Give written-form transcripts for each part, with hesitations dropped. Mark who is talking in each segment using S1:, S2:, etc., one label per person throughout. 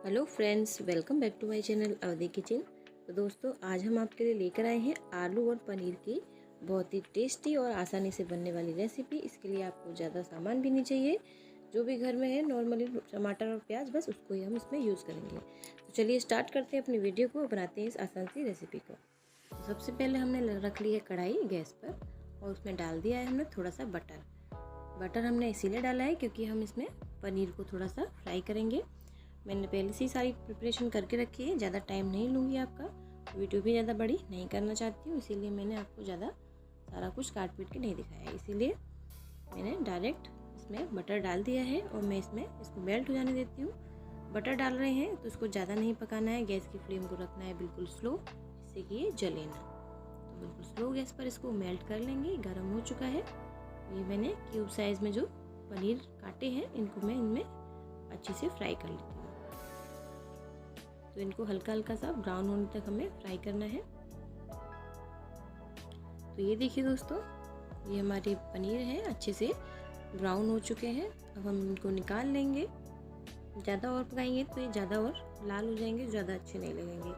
S1: Hello friends, welcome back to my channel Awadhi kitchen. तो दोस्तों, आज हम आपके लिए लेकर आए हैं आलू और पनीर की बहुत ही टेस्टी और आसानी से बनने वाली रेसिपी। इसके लिए आपको ज़्यादा सामान भी नहीं चाहिए, जो भी घर में है नॉर्मली टमाटर और प्याज, बस उसको ही हम इसमें यूज़ करेंगे। तो चलिए स्टार्ट करते हैं अपनी वीडियो को, बनाते हैं इस आसान सी रेसिपी को। तो सबसे पहले हमने रख ली है कढ़ाई गैस पर और उसमें डाल दिया है हमने थोड़ा सा बटर हमने इसीलिए डाला है क्योंकि हम इसमें पनीर को थोड़ा सा फ्राई करेंगे। मैंने पहले से ही सारी प्रिपरेशन करके रखी है, ज़्यादा टाइम नहीं लूँगी आपका। वीडियो भी ज़्यादा बड़ी नहीं करना चाहती हूँ, इसीलिए मैंने आपको ज़्यादा सारा कुछ काट पीट के नहीं दिखाया है। इसीलिए मैंने डायरेक्ट इसमें बटर डाल दिया है और मैं इसको मेल्ट हो जाने देती हूँ। बटर डाल रहे हैं तो इसको ज़्यादा नहीं पकाना है, गैस की फ्लेम को रखना है बिल्कुल स्लो, जिससे कि ये जले ना। तो बिल्कुल स्लो गैस पर इसको मेल्ट कर लेंगे। गर्म हो चुका है। ये मैंने क्यूब साइज़ में जो पनीर काटे हैं, इनको मैं इनमें अच्छे से फ्राई कर लेती हूँ। तो इनको हल्का हल्का सा ब्राउन होने तक हमें फ्राई करना है। तो ये देखिए दोस्तों, ये हमारे पनीर है अच्छे से ब्राउन हो चुके हैं। अब हम इनको निकाल लेंगे। ज़्यादा और पकाएंगे तो ये ज़्यादा और लाल हो जाएंगे, ज़्यादा अच्छे नहीं लगेंगे,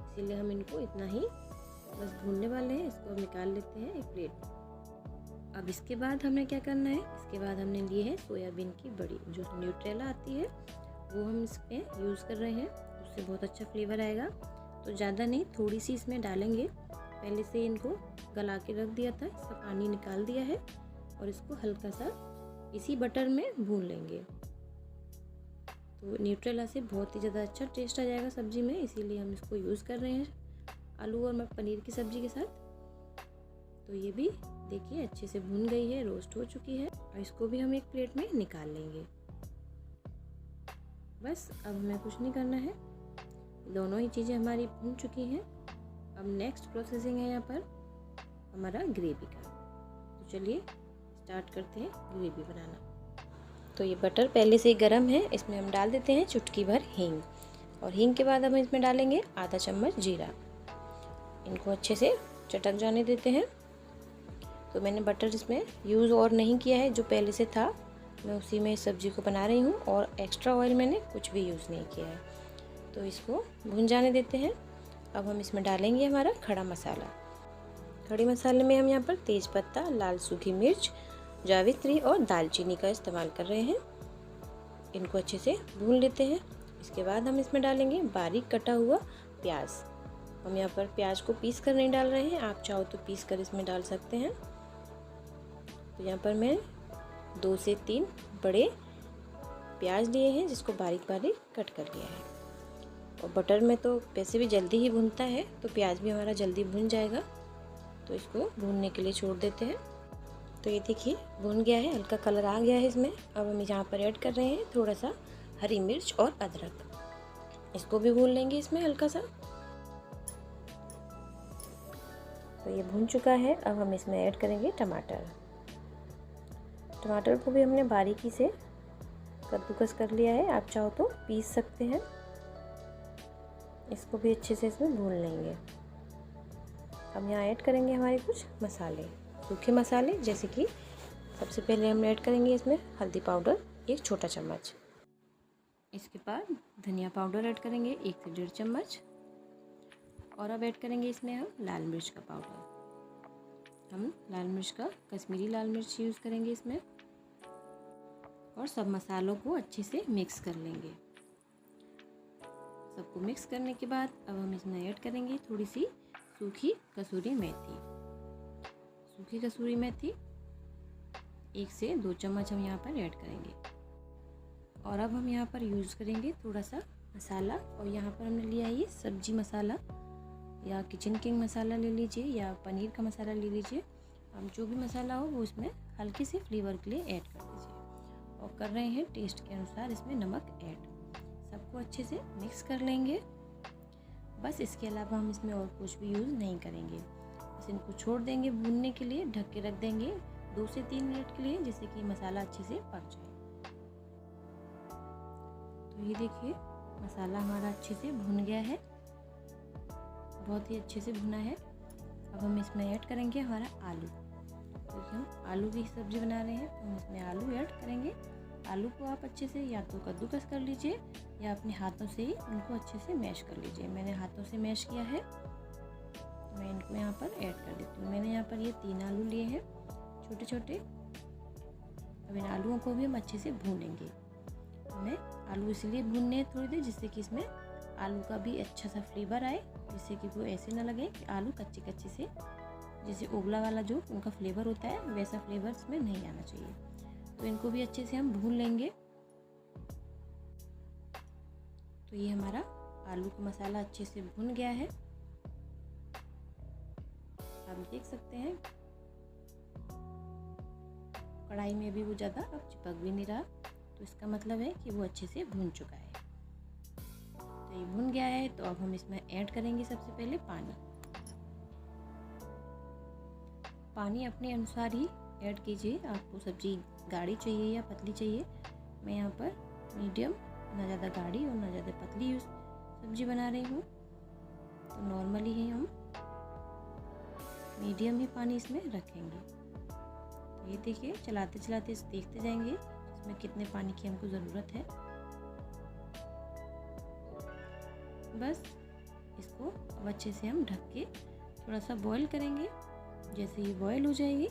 S1: इसीलिए हम इनको इतना ही बस भूनने वाले हैं। इसको हम निकाल लेते हैं एक प्लेट में। अब इसके बाद हमें क्या करना है, इसके बाद हमने लिए है सोयाबीन की बड़ी, जो न्यूट्रेला आती है, वो हम इसमें यूज़ कर रहे हैं। उससे बहुत अच्छा फ्लेवर आएगा। तो ज़्यादा नहीं, थोड़ी सी इसमें डालेंगे। पहले से इनको गला के रख दिया था, इसका पानी निकाल दिया है और इसको हल्का सा इसी बटर में भून लेंगे। तो न्यूट्रेला से बहुत ही ज़्यादा अच्छा टेस्ट आ जाएगा सब्ज़ी में, इसीलिए हम इसको यूज़ कर रहे हैं आलू और पनीर की सब्ज़ी के साथ। तो ये भी देखिए अच्छे से भून गई है, रोस्ट हो चुकी है और इसको भी हम एक प्लेट में निकाल लेंगे। बस अब हमें कुछ नहीं करना है, दोनों ही चीज़ें हमारी भून चुकी हैं। अब नेक्स्ट प्रोसेसिंग है यहाँ पर हमारा ग्रेवी का। तो चलिए स्टार्ट करते हैं ग्रेवी बनाना। तो ये बटर पहले से ही गर्म है, इसमें हम डाल देते हैं चुटकी भर हींग और हींग के बाद हम इसमें डालेंगे आधा चम्मच जीरा। इनको अच्छे से चटक जाने देते हैं। तो मैंने बटर इसमें यूज़ और नहीं किया है, जो पहले से था मैं उसी में सब्ज़ी को बना रही हूँ और एक्स्ट्रा ऑयल मैंने कुछ भी यूज़ नहीं किया है। तो इसको भून जाने देते हैं। अब हम इसमें डालेंगे हमारा खड़ा मसाला। खड़े मसाले में हम यहाँ पर तेज पत्ता, लाल सूखी मिर्च, जावित्री और दालचीनी का इस्तेमाल कर रहे हैं। इनको अच्छे से भून लेते हैं। इसके बाद हम इसमें डालेंगे बारीक कटा हुआ प्याज। हम यहाँ पर प्याज को पीस कर नहीं डाल रहे हैं, आप चाहो तो पीस कर इसमें डाल सकते हैं। तो यहाँ पर मैं 2 से 3 बड़े प्याज लिए हैं, जिसको बारीक बारीक कट कर लिया है। और बटर में तो वैसे भी जल्दी ही भुनता है, तो प्याज भी हमारा जल्दी भुन जाएगा। तो इसको भूनने के लिए छोड़ देते हैं। तो ये देखिए भुन गया है, हल्का कलर आ गया है इसमें। अब हम यहाँ पर ऐड कर रहे हैं थोड़ा सा हरी मिर्च और अदरक। इसको भी भून लेंगे इसमें हल्का सा। तो ये भुन चुका है। अब हम इसमें ऐड करेंगे टमाटर। टमाटर को भी हमने बारीकी से कद्दूकस कर लिया है, आप चाहो तो पीस सकते हैं। इसको भी अच्छे से इसमें भून लेंगे। अब यहाँ ऐड करेंगे हमारे कुछ मसाले, सूखे मसाले, जैसे कि सबसे पहले हम ऐड करेंगे इसमें हल्दी पाउडर 1 छोटा चम्मच। इसके बाद धनिया पाउडर ऐड करेंगे 1 से 1.5 चम्मच। और अब ऐड करेंगे इसमें हम लाल मिर्च का पाउडर। हम लाल मिर्च का कश्मीरी लाल मिर्च यूज़ करेंगे इसमें। और सब मसालों को अच्छे से मिक्स कर लेंगे। सबको मिक्स करने के बाद अब हम इसमें ऐड करेंगे थोड़ी सी सूखी कसूरी मेथी। सूखी कसूरी मेथी 1 से 2 चम्मच हम यहाँ पर ऐड करेंगे। और अब हम यहाँ पर यूज़ करेंगे थोड़ा सा मसाला, और यहाँ पर हमने लिया है ये सब्जी मसाला, या किचन किंग मसाला ले लीजिए, या पनीर का मसाला ले लीजिए। हम जो भी मसाला हो वो इसमें हल्के से फ्लेवर के लिए ऐड कर दीजिए। और कर रहे हैं टेस्ट के अनुसार इसमें नमक ऐड। सबको अच्छे से मिक्स कर लेंगे। बस इसके अलावा हम इसमें और कुछ भी यूज़ नहीं करेंगे। बस इनको छोड़ देंगे भूनने के लिए, ढक के रख देंगे 2 से 3 मिनट के लिए, जिससे कि मसाला अच्छे से पक जाए। तो ये देखिए मसाला हमारा अच्छे से भुन गया है, बहुत ही अच्छे से भुना है। अब हम इसमें ऐड करेंगे हमारा आलू। क्योंकि हम आलू की सब्ज़ी बना रहे हैं, तो हम इसमें आलू ऐड करेंगे। आलू को आप अच्छे से या तो कद्दूकस कर लीजिए, या अपने हाथों से ही इनको अच्छे से मैश कर लीजिए। मैंने हाथों से मैश किया है, मैं इनको यहाँ पर ऐड कर देती हूँ। मैंने यहाँ पर ये 3 आलू लिए हैं छोटे छोटे। अब इन आलूओं को भी हम अच्छे से भूनेंगे। हमें आलू इसलिए भूनने हैं थोड़ी देर, जिससे कि इसमें आलू का भी अच्छा सा फ्लेवर आए, जिससे कि वो ऐसे ना लगे कि आलू कच्चे कच्चे से, जैसे ओगला वाला जो उनका फ्लेवर होता है वैसा फ्लेवर इसमें नहीं आना चाहिए। तो इनको भी अच्छे से हम भून लेंगे। तो ये हमारा आलू का मसाला अच्छे से भुन गया है। आप देख सकते हैं कढ़ाई में भी वो ज़्यादा अब चिपक भी नहीं रहा, तो इसका मतलब है कि वो अच्छे से भुन चुका है। तो ये भुन गया है, तो अब हम इसमें ऐड करेंगे सबसे पहले पानी। पानी अपने अनुसार ही ऐड कीजिए। आपको सब्ज़ी गाढ़ी चाहिए या पतली चाहिए। मैं यहाँ पर मीडियम, ना ज़्यादा गाढ़ी और ना ज़्यादा पतली सब्ज़ी बना रही हूँ, तो नॉर्मली ही हम मीडियम ही पानी इसमें रखेंगे। तो ये देखिए, चलाते चलाते देखते जाएंगे इसमें कितने पानी की हमको ज़रूरत है। बस इसको अब अच्छे से हम ढक के थोड़ा सा बॉईल करेंगे। जैसे ये बॉईल हो जाएगी,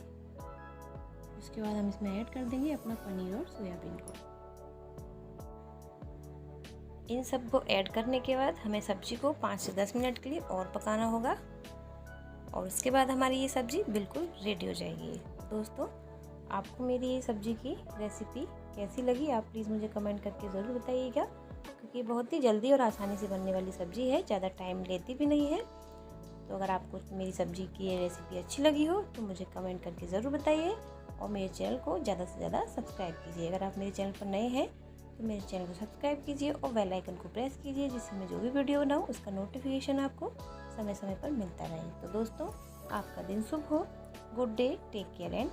S1: उसके बाद हम इसमें ऐड कर देंगे अपना पनीर और सोयाबीन को। इन सब को ऐड करने के बाद हमें सब्ज़ी को 5 से 10 मिनट के लिए और पकाना होगा, और उसके बाद हमारी ये सब्ज़ी बिल्कुल रेडी हो जाएगी। दोस्तों, आपको मेरी ये सब्ज़ी की रेसिपी कैसी लगी आप प्लीज़ मुझे कमेंट करके ज़रूर बताइएगा, क्योंकि बहुत ही जल्दी और आसानी से बनने वाली सब्ज़ी है, ज़्यादा टाइम लेती भी नहीं है। तो अगर आपको मेरी सब्ज़ी की ये रेसिपी अच्छी लगी हो तो मुझे कमेंट करके ज़रूर बताइए, और मेरे चैनल को ज़्यादा से ज़्यादा सब्सक्राइब कीजिए। अगर आप मेरे चैनल पर नए हैं तो मेरे चैनल को सब्सक्राइब कीजिए और बेल आइकन को प्रेस कीजिए, जिससे मैं जो भी वीडियो बनाऊँ उसका नोटिफिकेशन आपको समय समय पर मिलता रहे। तो दोस्तों, आपका दिन शुभ हो। Good day, take care and